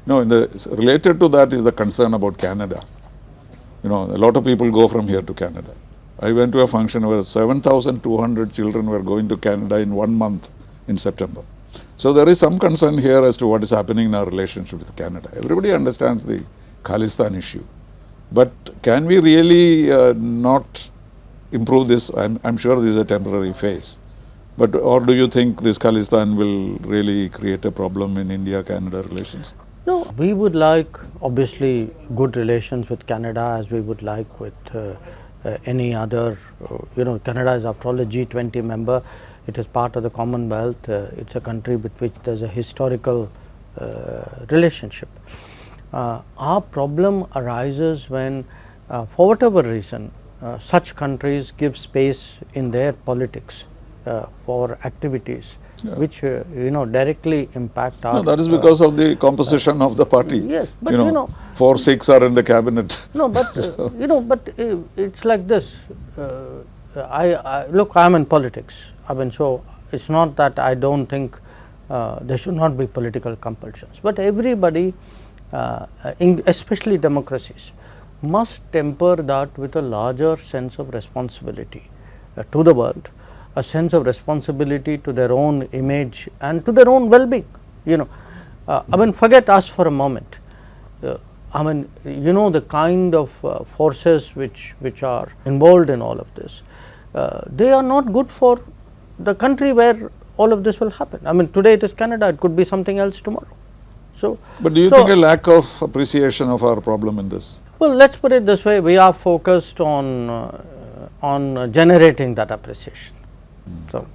No, related to that is the concern about Canada. A lot of people go from here to Canada. I went to a function where 7,200 children were going to Canada in 1 month in September. So there is some concern here as to what is happening in our relationship with Canada. Everybody understands the Khalistan issue. But can we really not improve this? I'm sure this is a temporary phase. But or do you think this Khalistan will really create a problem in India-Canada relations? No, we would like obviously good relations with Canada as we would like with any other, Canada is after all a G20 member, it is part of the Commonwealth, it's a country with which there's a historical relationship. Our problem arises when, for whatever reason, such countries give space in their politics for activities which directly impact our. No, that is because of the composition of the party. Yes, but 4, 6 are in the cabinet. No, but but it's like this. Look, I'm in politics. I mean, so it's not that I don't think there should not be political compulsions, but everybody, especially democracies, must temper that with a larger sense of responsibility to the world, a sense of responsibility to their own image and to their own well-being. I mean, forget us for a moment. I mean, the kind of forces which are involved in all of this, they are not good for the country where all of this will happen. I mean, today it is Canada, it could be something else tomorrow. So, but do you think a lack of appreciation of our problem in this? Well, let's put it this way: we are focused on generating that appreciation. So,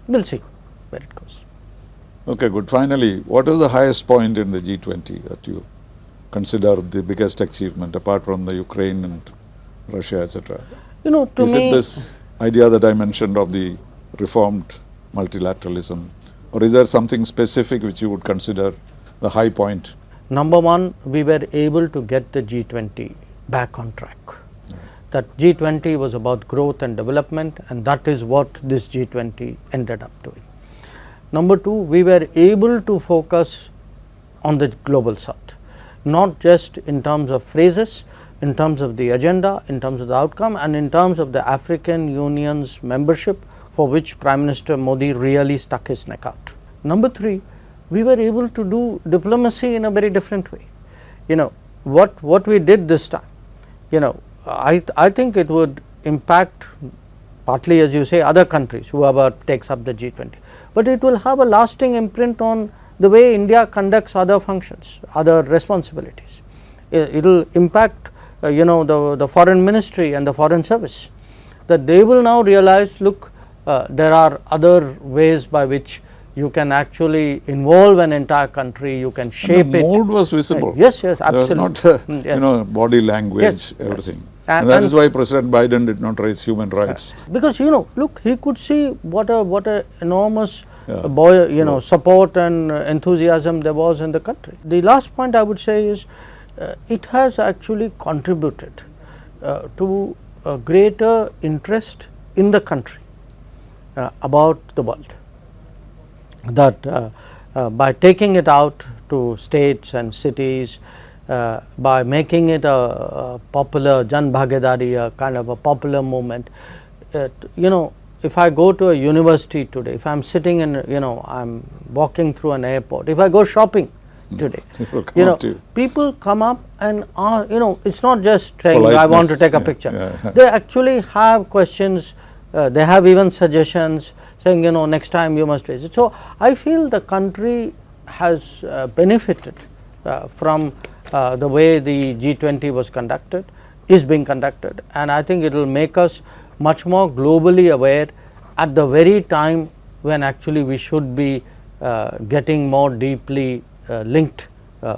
we'll see where it goes. Okay, good. Finally, what is the highest point in the G20 that you consider the biggest achievement apart from the Ukraine and Russia, etc.? To is me, it this idea that I mentioned of the reformed multilateralism, or is there something specific which you would consider the high point? Number one, we were able to get the G20 back on track. That G20 was about growth and development, and that is what this G20 ended up doing. Number two, we were able to focus on the global south, not just in terms of phrases, in terms of the agenda, in terms of the outcome, and in terms of the African Union's membership, for which Prime Minister Modi really stuck his neck out. Number three, we were able to do diplomacy in a very different way. What we did this time, I think it would impact partly, as you say, other countries, whoever takes up the G20, but it will have a lasting imprint on the way India conducts other functions, other responsibilities. It will impact the foreign ministry and the foreign service, that they will now realize, look, there are other ways by which you can actually involve an entire country, you can shape it. The mood was visible. Yes, absolutely. There was not body language, everything. And that is why President Biden did not raise human rights. Because look, he could see what a enormous support and enthusiasm there was in the country. The last point I would say is, it has actually contributed to a greater interest in the country about the world. That by taking it out to states and cities, by making it a popular Jan Bhagidari, a kind of a popular movement, if I go to a university today, if I am sitting in, I am walking through an airport, if I go shopping today, people come up and it's not just saying politeness, I want to take a picture. They actually have questions, they have even suggestions saying, next time you must raise it. So, I feel the country has benefited from the way the G20 was conducted, is being conducted, and I think it will make us much more globally aware at the very time when actually we should be getting more deeply linked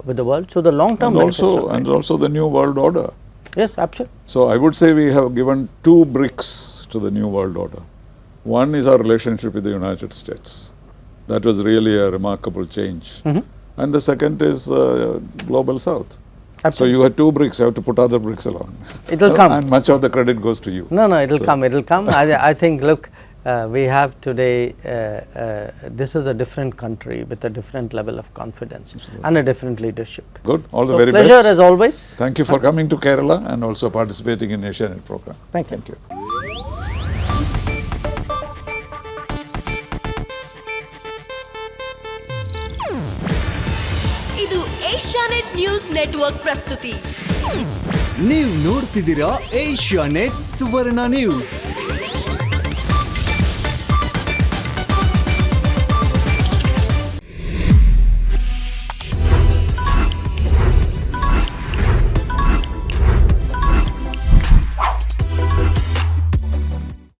with the world. So, the long term and also the new world order. Yes, absolutely. So, I would say we have given 2 bricks to the new world order. One is our relationship with the United States. That was really a remarkable change. And the second is Global South. Absolutely. So, you had 2 bricks, you have to put other bricks along. It will come. And much of the credit goes to you. No, it will come, it will come. I think, look, we have today, this is a different country with a different level of confidence and a different leadership. Good. All the So very pleasure best. as always. Thank you for coming to Kerala and also participating in Asianet program. Thank you. Thank you. ಇದು Asianet news network ಪ್ರಸ್ತುತಿ. ನೀವು ನೋಡ್ತಿದ್ದೀರಾ Asianet ಸುವರ್ಣ news.